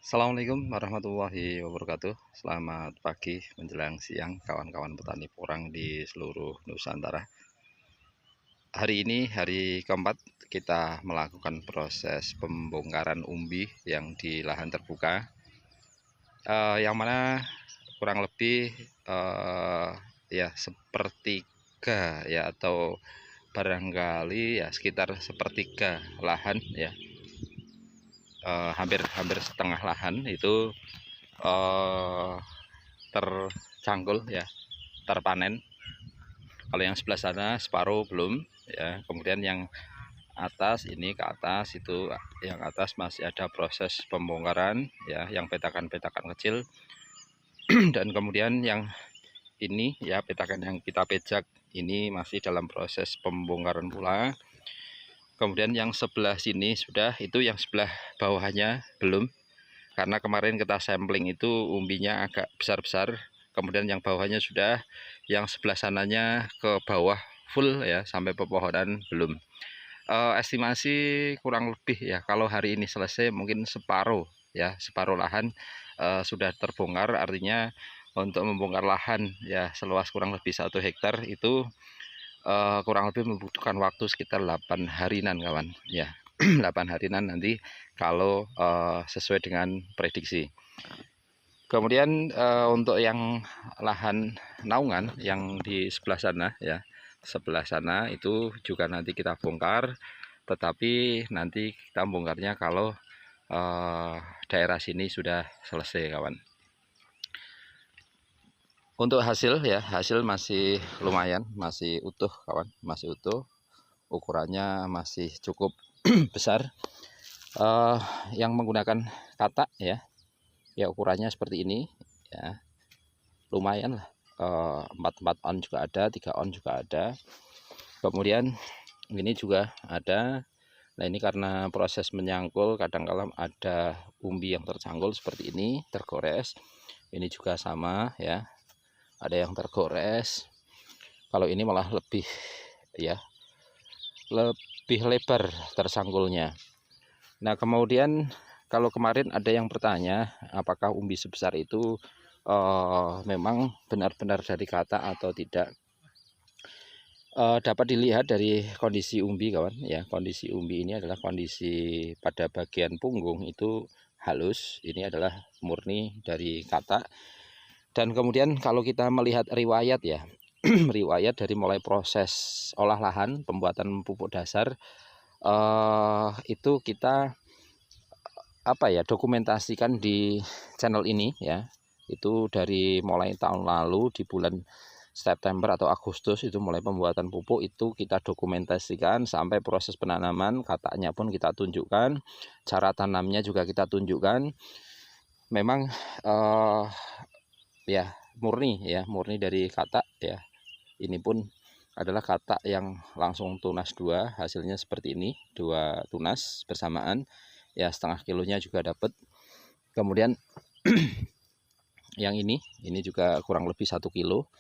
Assalamualaikum warahmatullahi wabarakatuh. Selamat pagi menjelang siang kawan-kawan petani porang di seluruh Nusantara. Hari ini hari keempat kita melakukan proses pembongkaran umbi yang di lahan terbuka, yang mana kurang lebih ya sepertiga ya, atau barangkali ya sekitar sepertiga lahan ya, hampir setengah lahan itu tercanggul ya, terpanen. Kalau yang sebelah sana separuh belum ya. Kemudian yang atas ini, ke atas itu, yang atas masih ada proses pembongkaran ya, yang petakan-petakan kecil. Dan kemudian yang ini ya, petakan yang kita pejak ini masih dalam proses pembongkaran pula. Kemudian yang sebelah sini sudah, itu yang sebelah bawahnya belum, karena kemarin kita sampling itu umbinya agak besar-besar. Kemudian yang bawahnya sudah, yang sebelah sananya ke bawah full ya, sampai pepohonan belum. Estimasi kurang lebih ya, kalau hari ini selesai mungkin separuh ya, separuh lahan sudah terbongkar. Artinya untuk membongkar lahan ya seluas kurang lebih 1 hektar itu kurang lebih membutuhkan waktu sekitar 8 harinan kawan ya. 8 harinan nanti kalau sesuai dengan prediksi. Kemudian untuk yang lahan naungan yang di sebelah sana ya, sebelah sana itu juga nanti kita bongkar, tetapi nanti kita bongkarnya kalau daerah sini sudah selesai kawan. Untuk hasil ya, hasil masih lumayan, masih utuh kawan, masih utuh, ukurannya masih cukup besar. Yang menggunakan katak ya, ya ukurannya seperti ini ya, lumayan lah. 4 on juga ada, 3 on juga ada. Kemudian ini juga ada. Nah ini karena proses menyangkul, kadang-kala ada umbi yang tercanggul seperti ini, tergores. Ini juga sama ya, ada yang tergores. Kalau ini malah lebih ya, lebih lebar tersangkulnya. Nah kemudian kalau kemarin ada yang bertanya apakah umbi sebesar itu memang benar-benar dari katak atau tidak. Dapat dilihat dari kondisi umbi kawan ya. Kondisi umbi ini adalah kondisi pada bagian punggung itu halus, ini adalah murni dari katak. Dan kemudian kalau kita melihat riwayat ya, riwayat dari mulai proses olah lahan, pembuatan pupuk dasar, itu kita dokumentasikan di channel ini ya. Itu dari mulai tahun lalu di bulan September atau Agustus itu mulai pembuatan pupuk itu kita dokumentasikan sampai proses penanaman, kataknya pun kita tunjukkan, cara tanamnya juga kita tunjukkan. Memang ya murni dari katak ya. Ini pun adalah katak yang langsung tunas 2, hasilnya seperti ini, 2 tunas bersamaan ya, setengah kilonya juga dapat. Kemudian yang ini juga kurang lebih 1 kilo,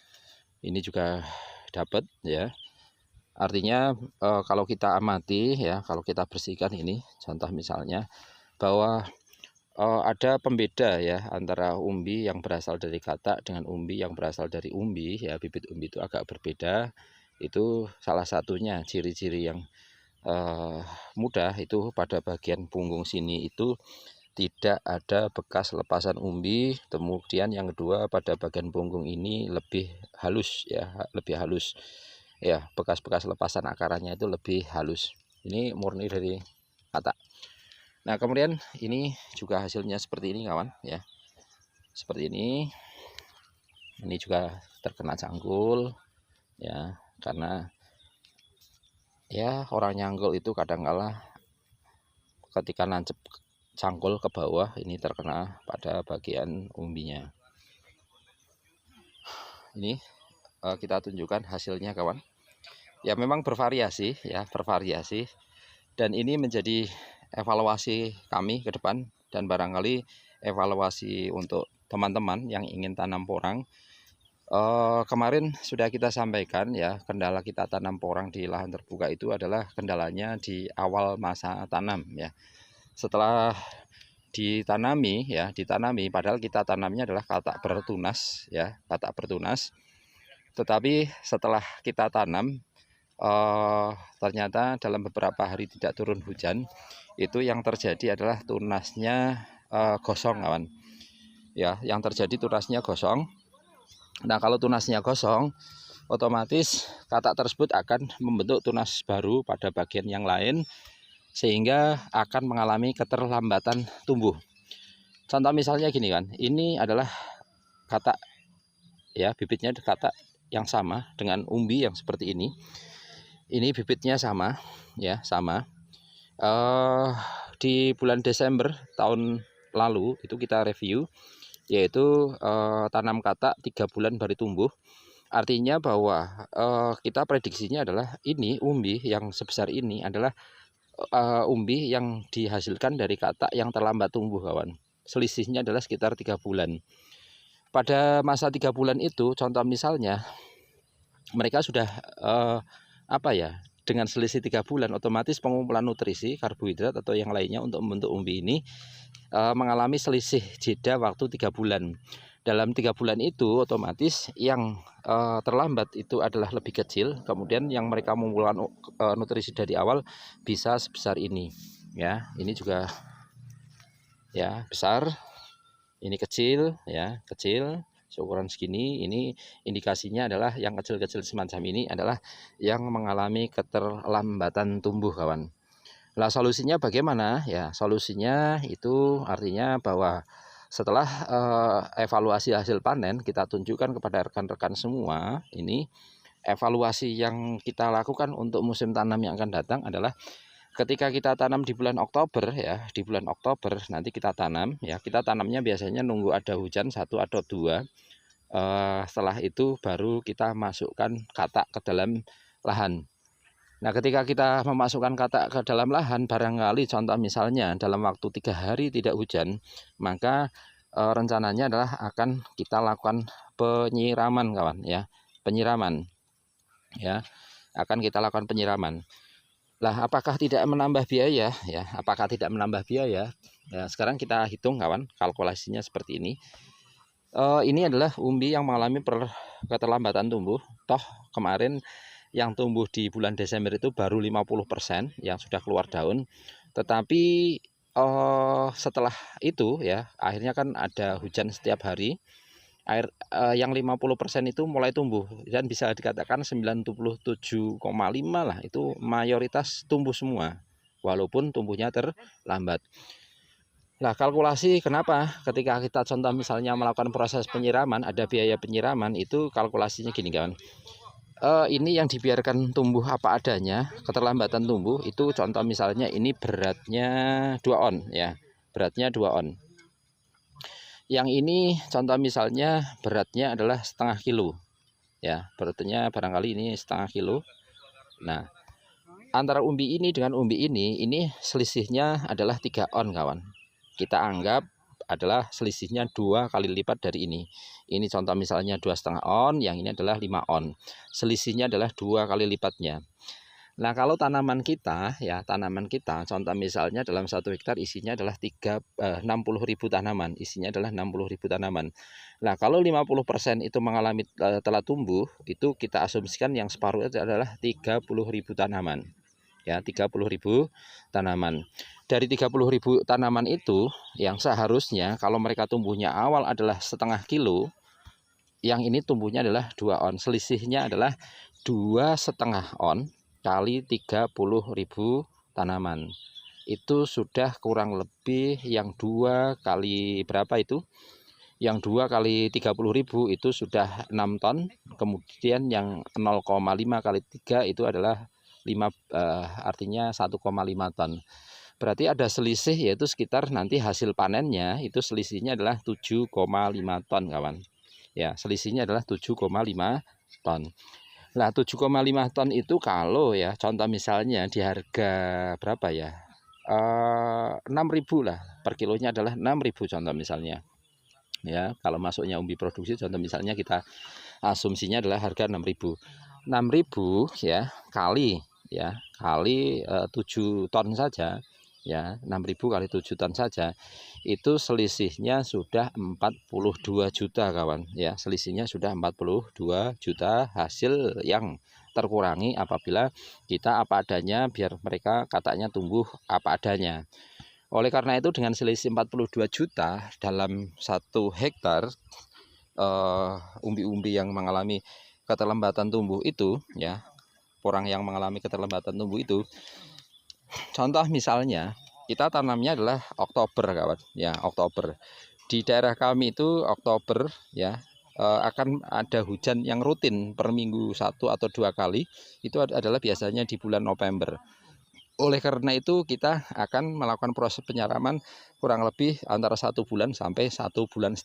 ini juga dapat ya. Artinya kalau kita amati ya, kalau kita bersihkan ini, contoh misalnya bahwa ada pembeda ya antara umbi yang berasal dari katak dengan umbi yang berasal dari umbi ya. Bibit umbi itu agak berbeda. Itu salah satunya ciri-ciri yang mudah itu pada bagian punggung sini itu tidak ada bekas lepasan umbi. Kemudian yang kedua, pada bagian punggung ini lebih halus ya, lebih halus ya, bekas-bekas lepasan akarannya itu lebih halus. Ini murni dari katak. Nah kemudian ini juga hasilnya seperti ini kawan ya, seperti ini juga terkena cangkul ya, karena ya orang nyanggul itu kadang-kala ketika nancep cangkul ke bawah ini terkena pada bagian umbinya. Ini kita tunjukkan hasilnya kawan ya, memang bervariasi ya, bervariasi. Dan ini menjadi evaluasi kami ke depan, dan barangkali evaluasi untuk teman-teman yang ingin tanam porang. Kemarin sudah kita sampaikan ya, kendala kita tanam porang di lahan terbuka itu adalah kendalanya di awal masa tanam ya. Setelah ditanami padahal kita tanamnya adalah katak bertunas ya, katak bertunas. Tetapi setelah kita tanam ternyata dalam beberapa hari tidak turun hujan, itu yang terjadi adalah tunasnya gosong kawan. Ya, yang terjadi tunasnya gosong. Nah, kalau tunasnya gosong, otomatis katak tersebut akan membentuk tunas baru pada bagian yang lain, sehingga akan mengalami keterlambatan tumbuh. Contoh misalnya gini kan, ini adalah katak ya, bibitnya katak yang sama dengan umbi yang seperti ini. Ini bibitnya sama ya, sama. Di bulan Desember tahun lalu itu kita review, yaitu tanam katak 3 bulan baru tumbuh. Artinya bahwa kita prediksinya adalah ini umbi yang sebesar ini adalah umbi yang dihasilkan dari katak yang terlambat tumbuh kawan. Selisihnya adalah sekitar 3 bulan. Pada masa 3 bulan itu, contoh misalnya mereka sudah dengan selisih 3 bulan, otomatis pengumpulan nutrisi, karbohidrat atau yang lainnya untuk membentuk umbi ini mengalami selisih jeda waktu 3 bulan. Dalam 3 bulan itu otomatis yang terlambat itu adalah lebih kecil, kemudian yang mereka mengumpulkan nutrisi dari awal bisa sebesar ini ya. Ini juga ya besar, ini kecil ya, kecil seukuran segini. Ini indikasinya adalah yang kecil-kecil semacam ini adalah yang mengalami keterlambatan tumbuh kawan. Nah, solusinya bagaimana ya? Solusinya itu artinya bahwa setelah evaluasi hasil panen, kita tunjukkan kepada rekan-rekan semua, ini evaluasi yang kita lakukan untuk musim tanam yang akan datang adalah ketika kita tanam di bulan Oktober ya, di bulan Oktober nanti kita tanam ya, kita tanamnya biasanya nunggu ada hujan 1 atau 2. Setelah itu baru kita masukkan katak ke dalam lahan. Nah, ketika kita memasukkan katak ke dalam lahan, barangkali contoh misalnya dalam waktu 3 hari tidak hujan, maka rencananya adalah akan kita lakukan penyiraman kawan ya, penyiraman ya, akan kita lakukan penyiraman. Lah, apakah tidak menambah biaya ya? Apakah tidak menambah biaya? Ya, sekarang kita hitung kawan, kalkulasinya seperti ini. Ini adalah umbi yang mengalami keterlambatan tumbuh. Toh kemarin yang tumbuh di bulan Desember itu baru 50% yang sudah keluar daun. Tetapi setelah itu ya, akhirnya kan ada hujan setiap hari. Yang 50% itu mulai tumbuh dan bisa dikatakan 97,5 lah, itu mayoritas tumbuh semua walaupun tumbuhnya terlambat. Nah, kalkulasi kenapa ketika kita contoh misalnya melakukan proses penyiraman, ada biaya penyiraman, itu kalkulasinya gini kawan. Ini yang dibiarkan tumbuh apa adanya, keterlambatan tumbuh itu contoh misalnya ini beratnya 2 on ya, beratnya 2 on. Yang ini contoh misalnya beratnya adalah setengah kilo ya, beratnya barangkali ini setengah kilo. Nah, antara umbi ini dengan umbi ini selisihnya adalah 3 on kawan. Kita anggap adalah selisihnya 2 kali lipat dari ini. Ini contoh misalnya 2,5 on, yang ini adalah 5 on. Selisihnya adalah 2 kali lipatnya. Nah, kalau tanaman kita ya, tanaman kita contoh misalnya dalam 1 hektar isinya adalah 60.000 tanaman, isinya adalah 60.000 tanaman. Nah, kalau 50% itu mengalami telah tumbuh, itu kita asumsikan yang separuh itu adalah 30.000 tanaman. Ya, 30.000 tanaman. Dari 30.000 tanaman itu yang seharusnya kalau mereka tumbuhnya awal adalah setengah kilo, yang ini tumbuhnya adalah 2 on. Selisihnya adalah 2,5 on kali 30.000 tanaman. Itu sudah kurang lebih yang 2 kali berapa itu? Yang 2 kali 30.000 itu sudah 6 ton. Kemudian yang 0,5 kali 3 itu adalah artinya 1,5 ton. Berarti ada selisih, yaitu sekitar nanti hasil panennya itu selisihnya adalah 7,5 ton kawan. Ya, selisihnya adalah 7,5 ton. Nah, 7,5 ton itu kalau ya contoh misalnya di harga berapa ya? 6.000 lah per kilonya, adalah 6.000 contoh misalnya. Ya, kalau masuknya umbi produksi contoh misalnya kita asumsinya adalah harga 6.000. 6.000 ya kali 7 ton saja ya 6.000 kali 7 ton saja itu selisihnya sudah 42 juta kawan ya, selisihnya sudah 42 juta hasil yang terkurangi apabila kita apa adanya biar mereka katanya tumbuh apa adanya. Oleh karena itu dengan selisih 42 juta dalam 1 hektar umbi-umbi yang mengalami keterlambatan tumbuh itu ya, porang yang mengalami keterlambatan tumbuh itu, contoh misalnya kita tanamnya adalah Oktober kawan ya, Oktober di daerah kami itu Oktober ya, akan ada hujan yang rutin per minggu 1 atau 2 kali, itu adalah biasanya di bulan November. Oleh karena itu kita akan melakukan proses penyiraman kurang lebih antara 1 bulan sampai 1,5 bulan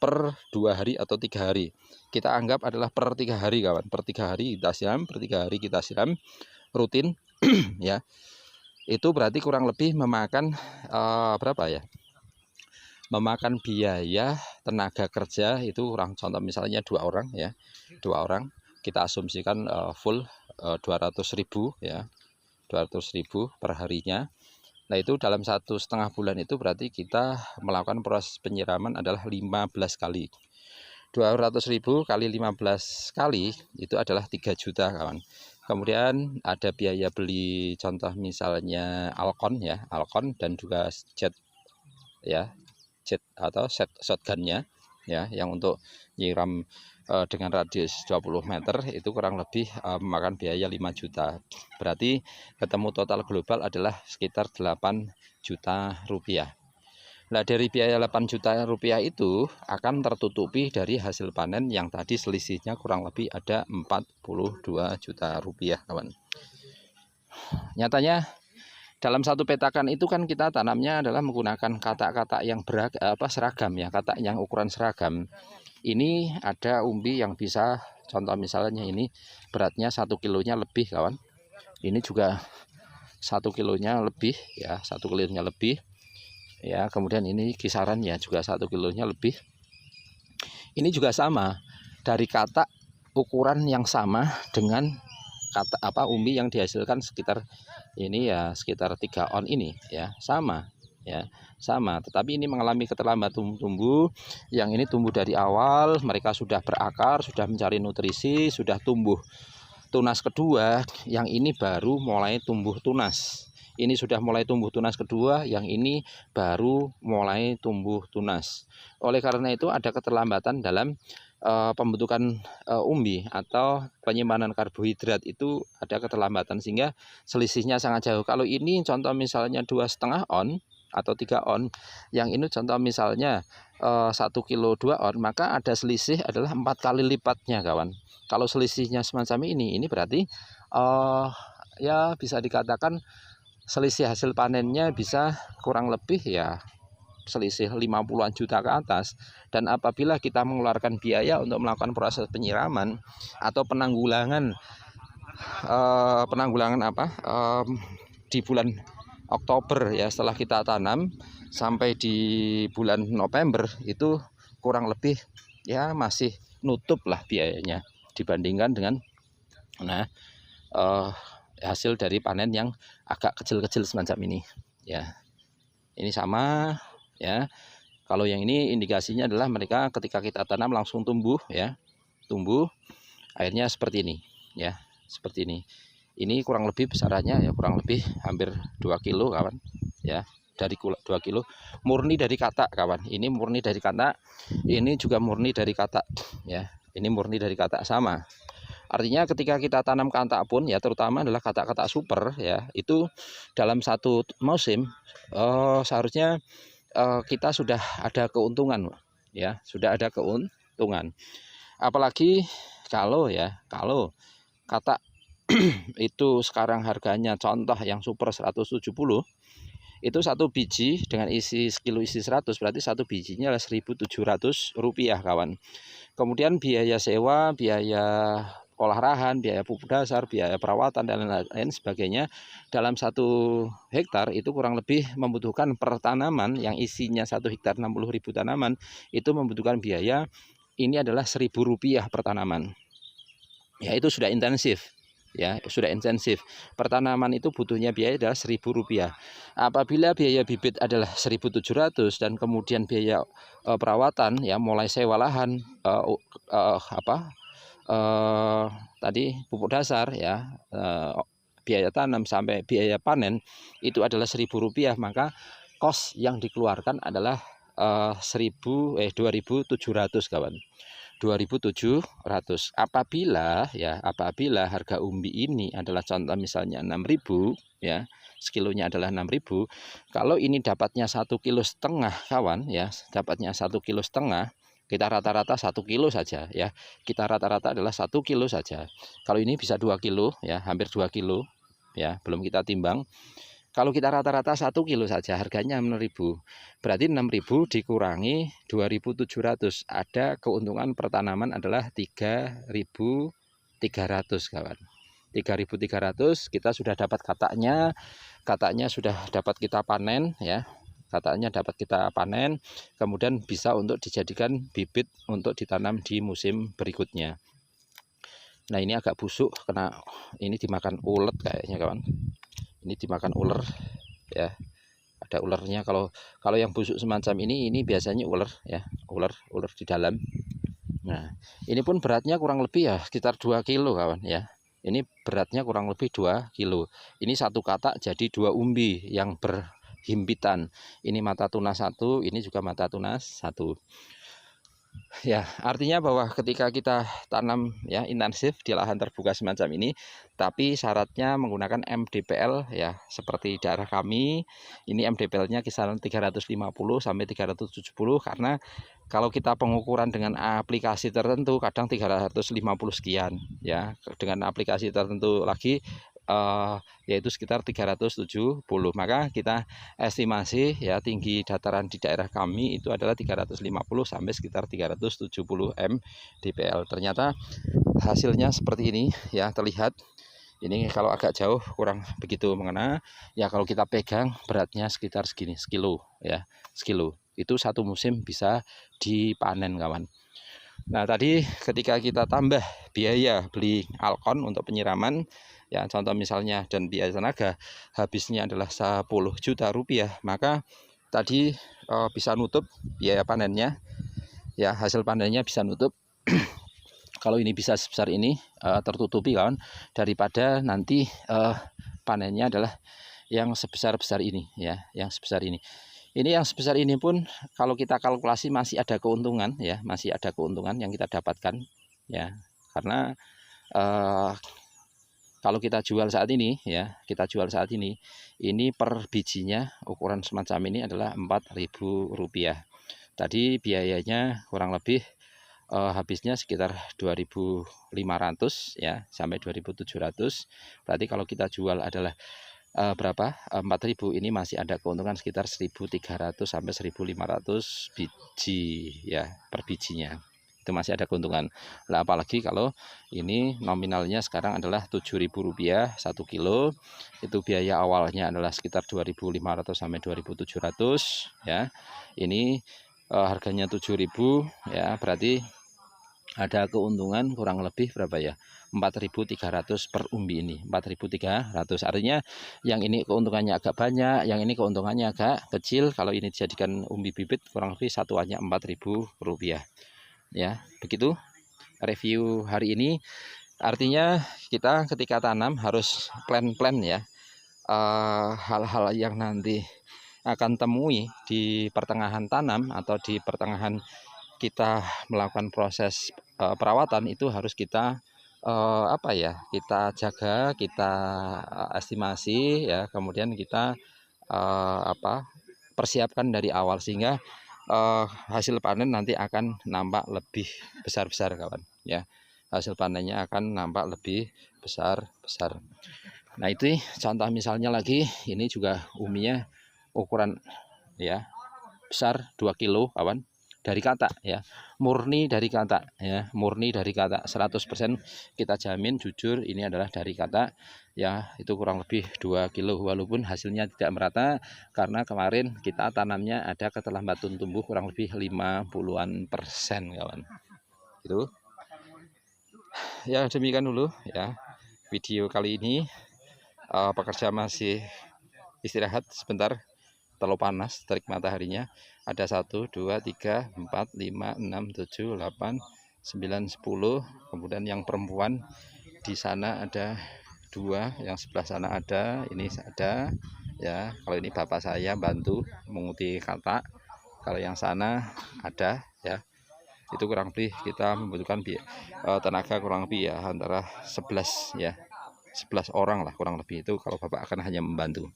per 2 hari atau 3 hari. Kita anggap adalah per 3 hari kawan, per 3 hari kita siram, per 3 hari kita siram rutin ya. Itu berarti kurang lebih memakan berapa ya? Memakan biaya tenaga kerja itu kurang, contoh misalnya 2 orang ya, 2 orang kita asumsikan full 200.000 ya. 200.000 per harinya. Nah itu dalam 1,5 bulan itu berarti kita melakukan proses penyiraman adalah 15 kali. 200.000 kali 15 kali itu adalah 3 juta kawan. Kemudian ada biaya beli contoh misalnya Alkon ya, Alkon dan juga jet ya, jet atau shotgunnya ya, yang untuk nyiram dengan radius 20 meter itu kurang lebih memakan biaya 5 juta. Berarti ketemu total global adalah sekitar 8 juta rupiah. Nah dari biaya 8 juta rupiah itu akan tertutupi dari hasil panen yang tadi selisihnya kurang lebih ada 42 juta rupiah kawan. Nyatanya dalam 1 petakan itu kan kita tanamnya adalah menggunakan katak-katak yang seragam ya, katak yang ukuran seragam. Ini ada umbi yang bisa contoh misalnya ini beratnya 1 kilonya lebih kawan. Ini juga 1 kilonya lebih ya, 1 kilonya lebih ya. Kemudian ini kisarannya juga 1 kilonya lebih. Ini juga sama dari katak ukuran yang sama dengan katak umbi yang dihasilkan sekitar ini ya, sekitar 3 on ini ya, sama ya, sama. Tetapi ini mengalami keterlambatan tumbuh. Yang ini tumbuh dari awal, mereka sudah berakar, sudah mencari nutrisi, sudah tumbuh tunas kedua. Yang ini baru mulai tumbuh tunas. Ini sudah mulai tumbuh tunas kedua, yang ini baru mulai tumbuh tunas. Oleh karena itu ada keterlambatan dalam pembentukan umbi atau penyimpanan karbohidrat itu ada keterlambatan sehingga selisihnya sangat jauh. Kalau ini contoh misalnya 2,5 on atau 3 on, yang ini contoh misalnya 1 kilo 2 on, maka ada selisih adalah 4 kali lipatnya kawan. Kalau selisihnya semacam ini berarti ya bisa dikatakan selisih hasil panennya bisa kurang lebih ya selisih 50-an juta ke atas. Dan apabila kita mengeluarkan biaya untuk melakukan proses penyiraman atau penanggulangan di bulan Oktober ya, setelah kita tanam sampai di bulan November itu kurang lebih ya masih nutup lah biayanya dibandingkan dengan hasil dari panen yang agak kecil-kecil semacam ini ya. Ini sama ya. Kalau yang ini indikasinya adalah mereka ketika kita tanam langsung tumbuh ya, tumbuh akhirnya seperti ini ya, seperti ini. Ini kurang lebih besarannya ya kurang lebih hampir 2 kilo kawan ya, dari 2 kilo murni dari katak kawan. Ini murni dari katak, ini juga murni dari katak ya, ini murni dari katak sama. Artinya ketika kita tanam katak pun ya, terutama adalah katak-katak super ya, itu dalam 1 musim seharusnya kita sudah ada keuntungan ya, sudah ada keuntungan. Apalagi kalau katak itu sekarang harganya contoh yang super 170 itu 1 biji dengan isi sekilo isi 100, berarti 1 bijinya adalah 1.700 rupiah kawan. Kemudian biaya sewa, biaya olahan, biaya pupuk dasar, biaya perawatan dan lain sebagainya dalam 1 hektar itu kurang lebih membutuhkan per tanaman yang isinya 1 hektar 60.000 tanaman itu membutuhkan biaya ini adalah 1.000 rupiah per tanaman ya. Itu sudah intensif ya, sudah intensif. Pertanaman itu butuhnya biaya adalah Rp1.000. Apabila biaya bibit adalah 1.700 dan kemudian biaya perawatan ya mulai sewa lahan tadi pupuk dasar ya, biaya tanam sampai biaya panen itu adalah Rp1.000, maka kos yang dikeluarkan adalah 2.700 kawan. 2.700. Apabila harga umbi ini adalah contoh misalnya 6.000 ya, sekilonya adalah 6.000. Kalau ini dapatnya 1,5 kilo kawan ya, dapatnya 1,5 kilo, kita rata-rata 1 kilo saja ya. Kita rata-rata adalah 1 kilo saja. Kalau ini bisa 2 kilo ya, hampir 2 kilo ya, belum kita timbang. Kalau kita rata-rata 1 kilo saja harganya 6.000. Berarti 6.000 dikurangi 2.700. Ada keuntungan pertanaman adalah 3.300 kawan. 3.300 kita sudah dapat kataknya. Kataknya sudah dapat kita panen ya. Kataknya dapat kita panen, kemudian bisa untuk dijadikan bibit untuk ditanam di musim berikutnya. Nah, ini agak busuk karena ini dimakan ulet kayaknya kawan. Ini dimakan ular ya, ada ularnya. Kalau yang busuk semacam ini biasanya ular ya, ular di dalam. Nah, ini pun beratnya kurang lebih ya sekitar 2 kilo kawan ya. Ini beratnya kurang lebih 2 kilo. Ini satu katak jadi 2 umbi yang berhimpitan. Ini mata tunas 1, ini juga mata tunas 1. Ya, artinya bahwa ketika kita tanam ya intensif di lahan terbuka semacam ini, tapi syaratnya menggunakan MDPL ya, seperti daerah kami, ini MDPL-nya kisaran 350 sampai 370, karena kalau kita pengukuran dengan aplikasi tertentu kadang 350 sekian ya, dengan aplikasi tertentu lagi yaitu sekitar 370. Maka kita estimasi ya tinggi dataran di daerah kami itu adalah 350 sampai sekitar 370 mdpl. Ternyata hasilnya seperti ini ya, terlihat. Ini kalau agak jauh kurang begitu mengena ya. Kalau kita pegang beratnya sekitar segini, sekilo ya, sekilo. Itu satu musim bisa dipanen kawan. Nah, tadi ketika kita tambah biaya beli alkon untuk penyiraman ya, contoh misalnya, dan biaya tenaga habisnya adalah 10 juta rupiah, maka tadi bisa nutup biaya panennya ya, hasil panennya bisa nutup. Kalau ini bisa sebesar ini tertutupi kawan, daripada nanti panennya adalah yang sebesar-besar ini ya, yang sebesar ini. Ini yang sebesar ini pun kalau kita kalkulasi masih ada keuntungan ya, masih ada keuntungan yang kita dapatkan ya, karena kalau kita jual saat ini ya, ini per bijinya ukuran semacam ini adalah Rp4.000. Tadi biayanya kurang lebih habisnya sekitar 2.500 ya sampai 2.700. Berarti kalau kita jual adalah berapa? 4.000. Ini masih ada keuntungan sekitar 1.300 sampai 1.500 biji ya per bijinya. Itu masih ada keuntungan. Nah, apalagi kalau ini nominalnya sekarang adalah Rp7.000 1 kilo. Itu biaya awalnya adalah sekitar 2.500 sampai 2.700 ya. Ini harganya 7.000 ya, berarti ada keuntungan kurang lebih berapa ya, 4.300 per umbi ini, 4.300. Artinya yang ini keuntungannya agak banyak, yang ini keuntungannya agak kecil. Kalau ini dijadikan umbi bibit kurang lebih satuannya Rp4.000 ya. Begitu review hari ini. Artinya kita ketika tanam harus plan-plan ya, hal-hal yang nanti akan temui di pertengahan tanam atau di pertengahan kita melakukan proses perawatan, itu harus kita kita jaga, kita estimasi ya, kemudian kita persiapkan dari awal, sehingga hasil panen nanti akan nampak lebih besar-besar kawan ya. Hasil panennya akan nampak lebih besar-besar. Nah, itu contoh misalnya lagi, ini juga uminya ukuran ya besar 2 kilo kawan, dari katak ya, murni dari katak ya, murni dari katak 100% kita jamin jujur ini adalah dari katak ya. Itu kurang lebih 2 kilo, walaupun hasilnya tidak merata karena kemarin kita tanamnya ada keterlambatan tumbuh kurang lebih 50-an% kawan. Itu ya, demikian dulu ya video kali ini pekerja masih istirahat sebentar, terlalu panas terik mataharinya. Ada 1, 2, 3, 4, 5, 6, 7, 8, 9, 10. Kemudian yang perempuan di sana ada 2, yang sebelah sana ada, ini ada ya. Kalau ini bapak saya bantu menguti kata, kalau yang sana ada ya. Itu kurang lebih kita membutuhkan tenaga kurang lebih ya antara 11 ya, 11 orang lah kurang lebih. Itu kalau bapak akan hanya membantu.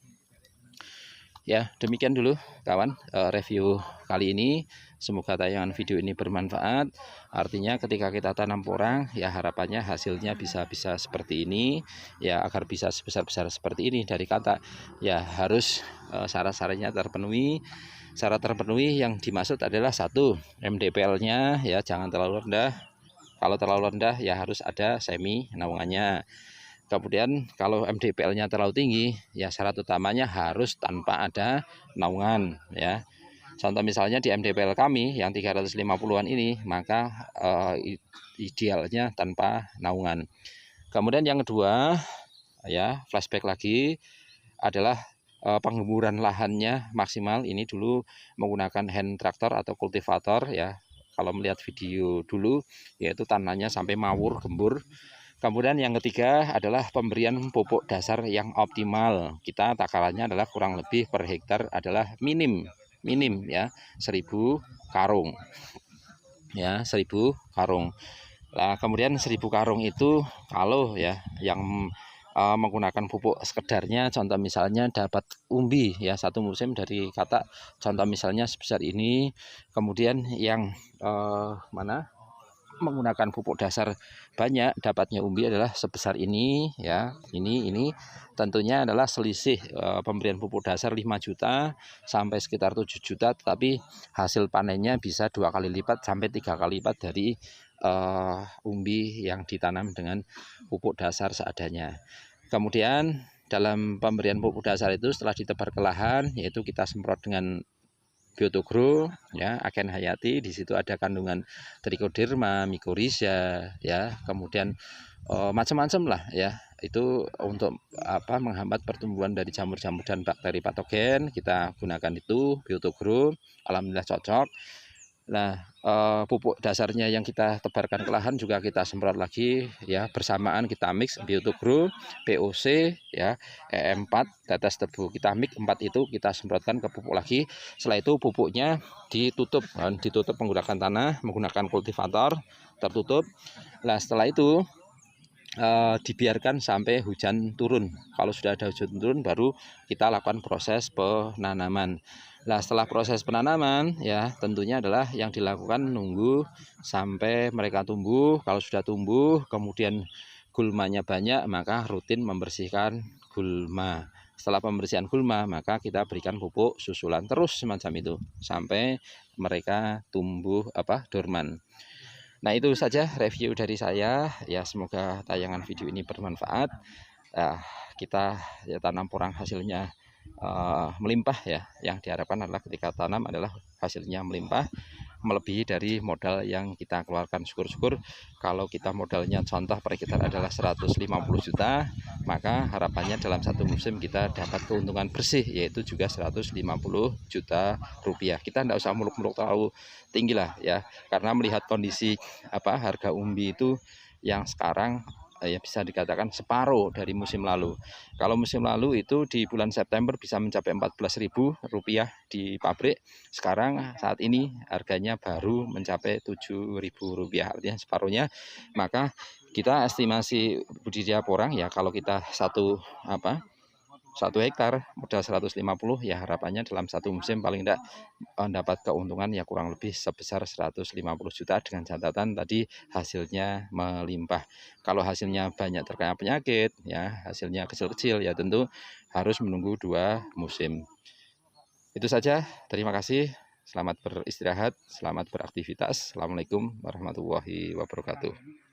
Ya, demikian dulu kawan review kali ini. Semoga tayangan video ini bermanfaat. Artinya ketika kita tanam porang ya harapannya hasilnya bisa seperti ini ya. Agar bisa sebesar seperti ini dari kata ya harus syarat-syaratnya terpenuhi. Syarat terpenuhi yang dimaksud adalah 1, MDPL-nya ya jangan terlalu rendah. Kalau terlalu rendah ya harus ada semi naungannya. Kemudian kalau MDPL-nya terlalu tinggi, ya syarat utamanya harus tanpa ada naungan ya. Contoh misalnya di MDPL kami yang 350-an ini, maka idealnya tanpa naungan. Kemudian yang kedua, ya flashback lagi adalah penggemburan lahannya maksimal. Ini dulu menggunakan hand tractor atau kultivator ya. Kalau melihat video dulu, yaitu tanahnya sampai mawur gembur. Kemudian yang ketiga adalah pemberian pupuk dasar yang optimal. Kita takarannya adalah kurang lebih per hektar adalah minim ya 1000 karung. Ya, 1000 karung. Nah, kemudian 1000 karung itu kalau ya yang menggunakan pupuk sekedarnya, contoh misalnya dapat umbi ya 1 musim dari kata, contoh misalnya sebesar ini. Kemudian yang menggunakan pupuk dasar banyak, dapatnya umbi adalah sebesar ini ya. Ini tentunya adalah selisih pemberian pupuk dasar 5 juta sampai sekitar 7 juta, tetapi hasil panennya bisa 2 kali lipat sampai 3 kali lipat dari umbi yang ditanam dengan pupuk dasar seadanya. Kemudian dalam pemberian pupuk dasar itu setelah ditebar ke lahan, yaitu kita semprot dengan Biotogro ya, Aken Hayati. Di situ ada kandungan trichoderma, mycorrhiza ya, kemudian macam-macam lah ya. Itu untuk menghambat pertumbuhan dari jamur-jamur dan bakteri patogen. Kita gunakan itu Biotogro, alhamdulillah cocok. Nah, pupuk dasarnya yang kita tebarkan ke lahan juga kita semprot lagi ya, bersamaan kita mix Biotogro, POC ya, EM4, tetes tebu, kita mix 4 itu kita semprotkan ke pupuk lagi. Setelah itu pupuknya ditutup menggunakan tanah, menggunakan kultivator tertutup. Nah, setelah itu dibiarkan sampai hujan turun. Kalau sudah ada hujan turun baru kita lakukan proses penanaman. Nah, setelah proses penanaman ya tentunya adalah yang dilakukan nunggu sampai mereka tumbuh. Kalau sudah tumbuh kemudian gulmanya banyak, maka rutin membersihkan gulma. Setelah pembersihan gulma maka kita berikan pupuk susulan terus semacam itu sampai mereka tumbuh dorman. Nah, itu saja review dari saya ya, semoga tayangan video ini bermanfaat. Kita ya tanam porang hasilnya melimpah ya. Yang diharapkan adalah ketika tanam adalah hasilnya melimpah, melebihi dari modal yang kita keluarkan. Syukur-syukur kalau kita modalnya contoh per hektar adalah 150 juta, maka harapannya dalam 1 musim kita dapat keuntungan bersih yaitu juga 150 juta rupiah. Kita tidak usah muluk-muluk terlalu tinggi lah ya, karena melihat kondisi harga umbi itu yang sekarang ya bisa dikatakan separuh dari musim lalu. Kalau musim lalu itu di bulan September bisa mencapai Rp14.000 di pabrik. Sekarang saat ini harganya baru mencapai Rp7.000, artinya separuhnya. Maka kita estimasi budidaya porang ya, kalau kita 1 hektar modal 150 ya, harapannya dalam 1 musim paling tidak dapat keuntungan ya kurang lebih sebesar 150 juta dengan catatan tadi hasilnya melimpah. Kalau hasilnya banyak terkena penyakit ya, hasilnya kecil-kecil ya tentu harus menunggu 2 musim. Itu saja, terima kasih, selamat beristirahat, selamat beraktivitas. Assalamualaikum warahmatullahi wabarakatuh.